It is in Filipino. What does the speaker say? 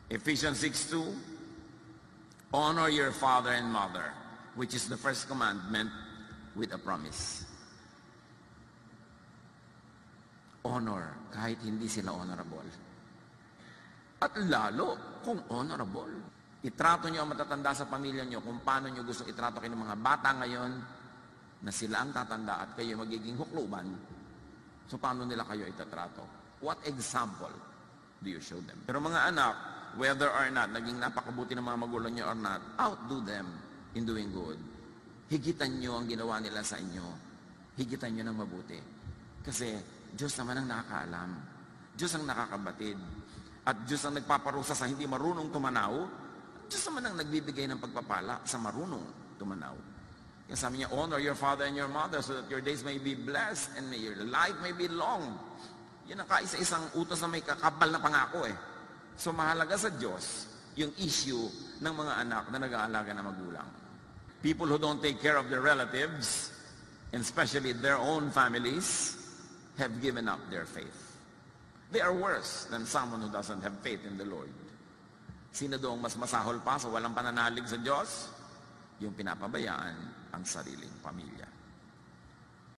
Ephesians 6:2, honor your father and mother, which is the first commandment with a promise. Honor, kahit hindi sila honorable. At lalo kung honorable. Itrato nyo ang matatanda sa pamilya nyo kung paano nyo gusto itrato kayo ng mga bata ngayon na sila ang tatanda at kayo magiging hukluban. So paano nila kayo itatrato? What example do you show them? Pero mga anak, whether or not, naging napakabuti ng mga magulang nyo or not, outdo them in doing good. Higitan nyo ang ginawa nila sa inyo. Higitan nyo ng mabuti. Kasi Diyos naman ang nakakaalam. Diyos ang nakakabatid. At Diyos ang nagpaparusa sa hindi marunong tumanaw. Diyos naman ang nagbibigay ng pagpapala sa marunong tumanaw. Kaya sabi niya, honor your father and your mother so that your days may be blessed and your life may be long. Yan ang kaisa-isang utos na may kakabal na pangako eh. So mahalaga sa Diyos yung issue ng mga anak na nag-aalaga na magulang. People who don't take care of their relatives, and especially their own families, have given up their faith. They are worse than someone who doesn't have faith in the Lord. Sino doong mas masahol pa sa walang pananalig sa Diyos? Yung pinapabayaan ang sariling pamilya.